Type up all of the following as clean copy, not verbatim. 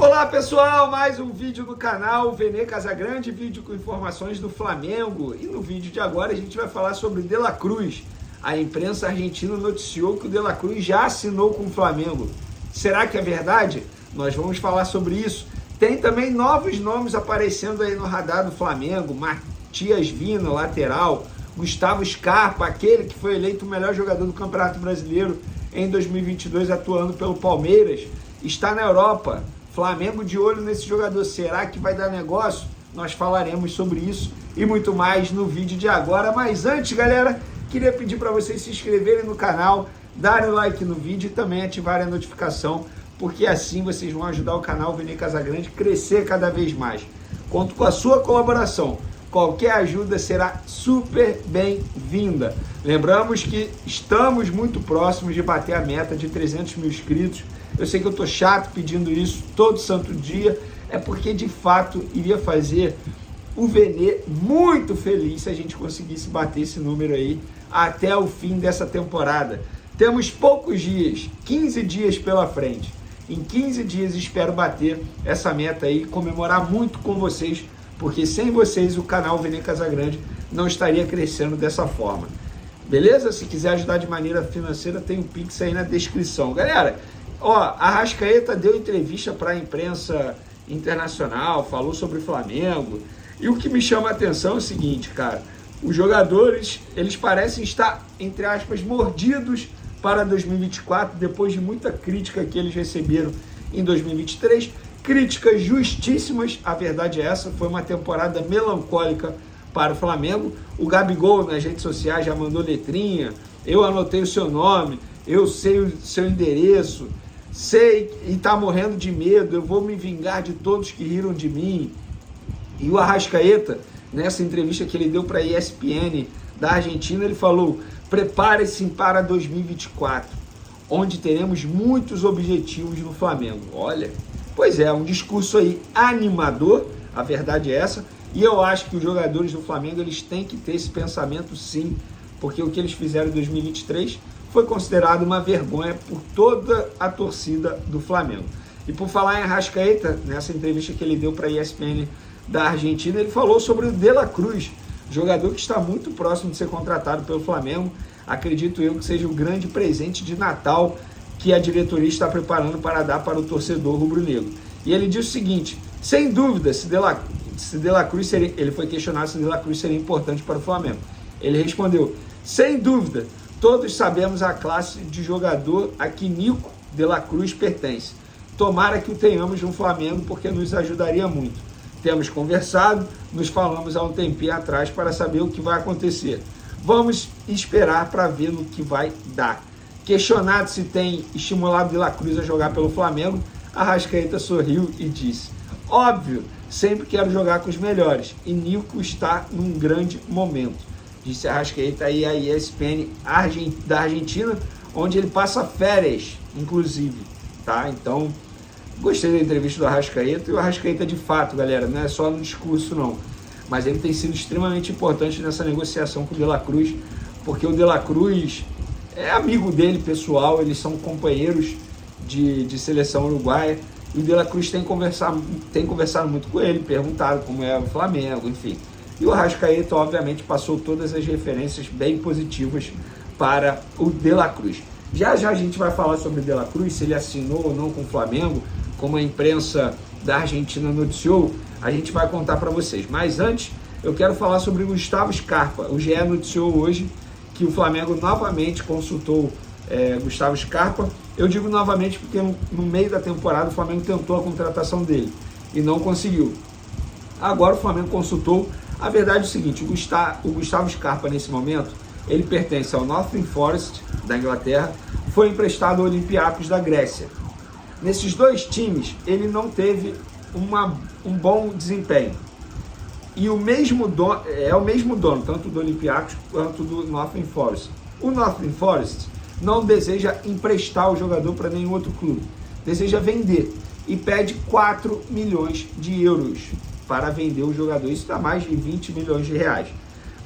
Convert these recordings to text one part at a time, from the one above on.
Olá pessoal, mais um vídeo no canal Vene Casagrande, vídeo com informações do Flamengo. E no vídeo de agora a gente vai falar sobre De La Cruz. A imprensa argentina noticiou que o De La Cruz já assinou com o Flamengo. Será que é verdade? Nós vamos falar sobre isso. Tem também novos nomes aparecendo aí no radar do Flamengo. Matias Vina, lateral. Gustavo Scarpa, aquele que foi eleito o melhor jogador do Campeonato Brasileiro em 2022, atuando pelo Palmeiras, está na Europa. Flamengo de olho nesse jogador. Será que vai dar negócio? Nós falaremos sobre isso e muito mais no vídeo de agora. Mas antes, galera, queria pedir para vocês se inscreverem no canal, darem like no vídeo e também ativarem a notificação, porque assim vocês vão ajudar o canal Vene Casagrande a crescer cada vez mais. Conto com a sua colaboração. Qualquer ajuda será super bem-vinda. Lembramos que estamos muito próximos de bater a meta de 300 mil inscritos. Eu sei que eu tô chato pedindo isso todo santo dia, é porque de fato iria fazer o Vene muito feliz se a gente conseguisse bater esse número aí até o fim dessa temporada. Temos poucos dias, 15 dias pela frente. Em 15 dias espero bater essa meta aí, comemorar muito com vocês, porque sem vocês o canal Vene Casagrande não estaria crescendo dessa forma. Beleza? Se quiser ajudar de maneira financeira, tem o Pix aí na descrição. Galera, ó, a Arrascaeta deu entrevista para a imprensa internacional, falou sobre o Flamengo. E o que me chama a atenção é o seguinte, cara. Os jogadores, eles parecem estar, entre aspas, mordidos para 2024, depois de muita crítica que eles receberam em 2023. Críticas justíssimas, a verdade é essa, foi uma temporada melancólica para o Flamengo. O Gabigol nas redes sociais já mandou letrinha, eu anotei o seu nome, eu sei o seu endereço, sei e tá morrendo de medo, eu vou me vingar de todos que riram de mim. E o Arrascaeta, nessa entrevista que ele deu para a ESPN da Argentina, ele falou: prepare-se para 2024, onde teremos muitos objetivos no Flamengo. Olha, pois é, um discurso aí animador, a verdade é essa, e eu acho que os jogadores do Flamengo eles têm que ter esse pensamento sim, porque o que eles fizeram em 2023 foi considerado uma vergonha por toda a torcida do Flamengo. E por falar em Arrascaeta, nessa entrevista que ele deu para a ESPN da Argentina, ele falou sobre o De La Cruz, jogador que está muito próximo de ser contratado pelo Flamengo. Acredito eu que seja o grande presente de Natal que a diretoria está preparando para dar para o torcedor rubro-negro. E ele disse o seguinte: sem dúvida, se De La Cruz seria, ele foi questionado se De La Cruz seria importante para o Flamengo. Ele respondeu: sem dúvida, todos sabemos a classe de jogador a que Nico De La Cruz pertence. Tomara que o tenhamos no Flamengo, porque nos ajudaria muito. Temos conversado, nos falamos há um tempinho atrás para saber o que vai acontecer. Vamos esperar para ver no que vai dar. Questionado se tem estimulado De La Cruz a jogar pelo Flamengo, Arrascaeta sorriu e disse: óbvio, sempre quero jogar com os melhores, e Nico está num grande momento. Disse Arrascaeta aí a ESPN da Argentina, onde ele passa férias, inclusive, tá? Então, gostei da entrevista do Arrascaeta, e o Arrascaeta de fato, galera, não é só no discurso não, mas ele tem sido extremamente importante nessa negociação com o De La Cruz, porque o De La Cruz é amigo dele, pessoal, eles são companheiros de seleção uruguaia, e o De La Cruz tem conversado muito com ele, perguntado como é o Flamengo, enfim. E o Arrascaeta, obviamente, passou todas as referências bem positivas para o De La Cruz. Já já a gente vai falar sobre o De La Cruz, se ele assinou ou não com o Flamengo, como a imprensa da Argentina noticiou, a gente vai contar para vocês. Mas antes, eu quero falar sobre o Gustavo Scarpa. O GE noticiou hoje que o Flamengo novamente consultou Gustavo Scarpa. Eu digo novamente porque no meio da temporada o Flamengo tentou a contratação dele e não conseguiu. Agora o Flamengo consultou. A verdade é o seguinte: o Gustavo Scarpa nesse momento, ele pertence ao Nottingham Forest da Inglaterra, foi emprestado ao Olympiacos da Grécia. Nesses dois times ele não teve um bom desempenho. E o mesmo dono, tanto do Olympiacos quanto do Nottingham Forest. O Nottingham Forest não deseja emprestar o jogador para nenhum outro clube, deseja vender e pede 4 milhões de euros para vender o jogador. Isso dá mais de 20 milhões de reais.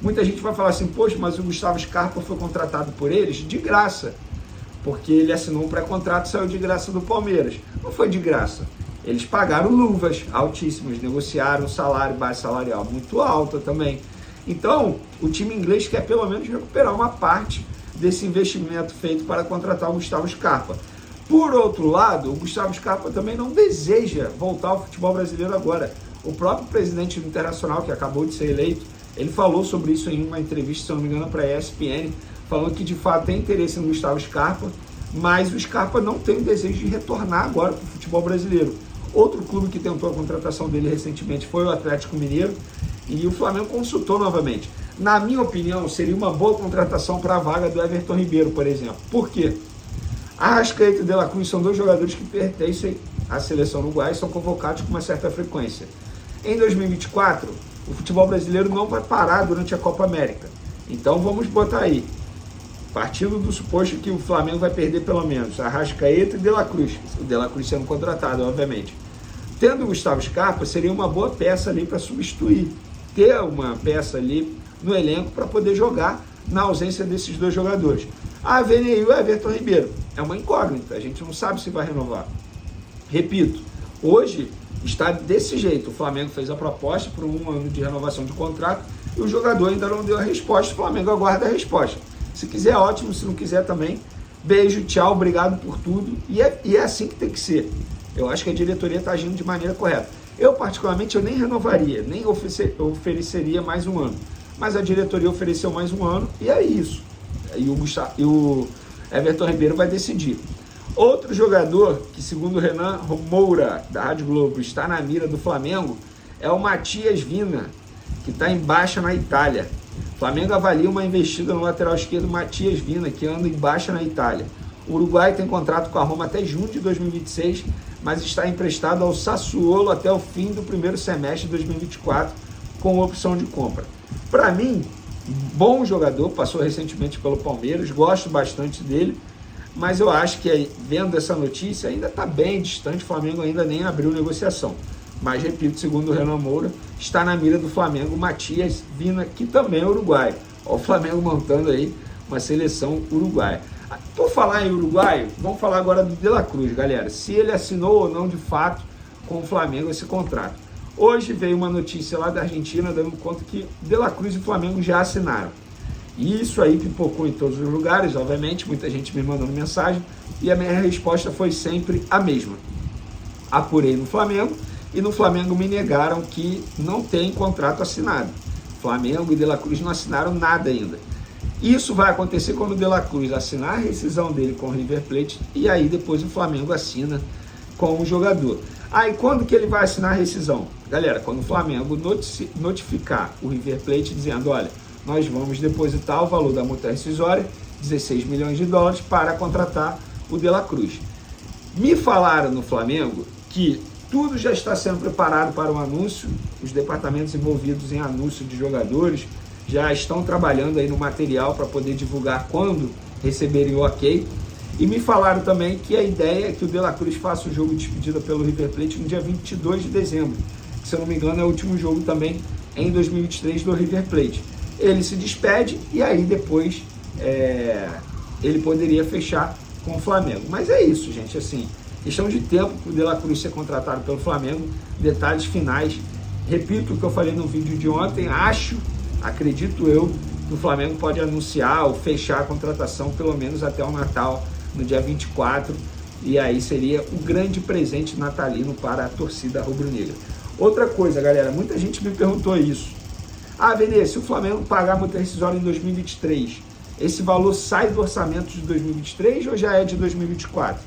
Muita gente vai falar assim: poxa, mas o Gustavo Scarpa foi contratado por eles de graça, porque ele assinou um pré-contrato e saiu de graça do Palmeiras. Não foi de graça. Eles pagaram luvas altíssimas, negociaram salário, base salarial muito alta também. Então, o time inglês quer pelo menos recuperar uma parte desse investimento feito para contratar o Gustavo Scarpa. Por outro lado, o Gustavo Scarpa também não deseja voltar ao futebol brasileiro agora. O próprio presidente do Internacional, que acabou de ser eleito, ele falou sobre isso em uma entrevista, se eu não me engano, para a ESPN, falando que de fato tem interesse no Gustavo Scarpa, mas o Scarpa não tem o desejo de retornar agora para o futebol brasileiro. Outro clube que tentou a contratação dele recentemente foi o Atlético Mineiro, e o Flamengo consultou novamente. Na minha opinião, seria uma boa contratação para a vaga do Everton Ribeiro, por exemplo. Por quê? Arrascaeta e De La Cruz são dois jogadores que pertencem à seleção uruguaia e são convocados com uma certa frequência. Em 2024, o futebol brasileiro não vai parar durante a Copa América. Então vamos botar aí, partindo do suposto que o Flamengo vai perder pelo menos Arrascaeta e De La Cruz, o De La Cruz sendo contratado, obviamente. Tendo o Gustavo Scarpa, seria uma boa peça ali para substituir, ter uma peça ali no elenco para poder jogar na ausência desses dois jogadores. A Vene e o Everton Ribeiro é uma incógnita, a gente não sabe se vai renovar. Repito, hoje está desse jeito, o Flamengo fez a proposta por 1 ano de renovação de contrato e o jogador ainda não deu a resposta, o Flamengo aguarda a resposta. Se quiser, ótimo, se não quiser também, beijo, tchau, obrigado por tudo, e é assim que tem que ser. Eu acho que a diretoria está agindo de maneira correta. Eu, particularmente, eu nem renovaria, nem ofereceria mais um ano. Mas a diretoria ofereceu mais um ano e é isso. E o Everton Ribeiro vai decidir. Outro jogador que, segundo o Renan Moura, da Rádio Globo, está na mira do Flamengo, é o Matias Vina, que está em baixa na Itália. O Flamengo avalia uma investida no lateral esquerdo Matias Vina, que anda em baixa na Itália. O Uruguai tem contrato com a Roma até junho de 2026, mas está emprestado ao Sassuolo até o fim do primeiro semestre de 2024, com opção de compra. Para mim, bom jogador, passou recentemente pelo Palmeiras, gosto bastante dele, mas eu acho que, vendo essa notícia, ainda está bem distante, o Flamengo ainda nem abriu negociação. Mas, repito, segundo o Renan Moura, está na mira do Flamengo Matias Vina, que também é uruguaio. Olha o Flamengo montando aí uma seleção uruguaia. Por falar em uruguaio, vamos falar agora do De La Cruz, galera. Se ele assinou ou não, de fato, com o Flamengo esse contrato. Hoje veio uma notícia lá da Argentina dando conta que De La Cruz e o Flamengo já assinaram. E isso aí pipocou em todos os lugares, obviamente, muita gente me mandando mensagem, e a minha resposta foi sempre a mesma. Apurei no Flamengo, e no Flamengo me negaram que não tem contrato assinado. Flamengo e De La Cruz não assinaram nada ainda. Isso vai acontecer quando o De La Cruz assinar a rescisão dele com o River Plate, e aí depois o Flamengo assina com o jogador. Aí quando que ele vai assinar a rescisão? Galera, quando o Flamengo notificar o River Plate dizendo, olha, nós vamos depositar o valor da multa rescisória, 16 milhões de dólares, para contratar o De La Cruz. Me falaram no Flamengo que tudo já está sendo preparado para o anúncio, os departamentos envolvidos em anúncio de jogadores já estão trabalhando aí no material para poder divulgar quando receberem o ok. E me falaram também que a ideia é que o De La Cruz faça o jogo de despedida pelo River Plate no dia 22 de dezembro, que, se eu não me engano, é o último jogo também em 2023 do River Plate. Ele se despede e aí depois ele poderia fechar com o Flamengo. Mas é isso, gente, assim, questão de tempo para o De La Cruz ser contratado pelo Flamengo. Detalhes finais, repito o que eu falei no vídeo de ontem, acredito eu, que o Flamengo pode anunciar ou fechar a contratação pelo menos até o Natal, no dia 24, e aí seria o grande presente natalino para a torcida rubro-negra. Outra coisa, galera, muita gente me perguntou isso. Vene, se o Flamengo pagar a multa rescisória em 2023, esse valor sai do orçamento de 2023 ou já é de 2024?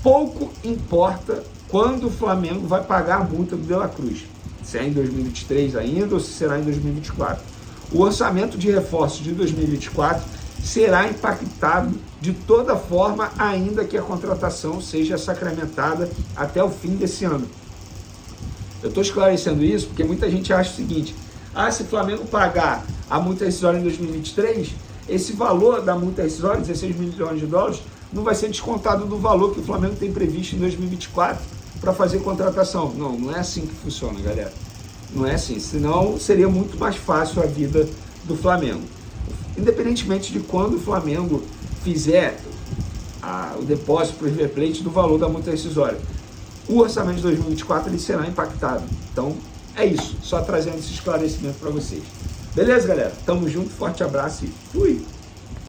Pouco importa quando o Flamengo vai pagar a multa do De La Cruz. Se é em 2023 ainda ou se será em 2024. O orçamento de reforço de 2024 será impactado de toda forma, ainda que a contratação seja sacramentada até o fim desse ano. Eu estou esclarecendo isso porque muita gente acha o seguinte, se o Flamengo pagar a multa rescisória em 2023, esse valor da multa rescisória, 16 milhões de dólares, não vai ser descontado do valor que o Flamengo tem previsto em 2024 para fazer contratação. Não, não é assim que funciona, galera. Não é assim, senão seria muito mais fácil a vida do Flamengo. Independentemente de quando o Flamengo fizer o depósito para o River Plate do valor da multa rescisória. o orçamento de 2024 ele será impactado. Então, é isso. Só trazendo esse esclarecimento para vocês. Beleza, galera? Tamo junto, forte abraço e fui!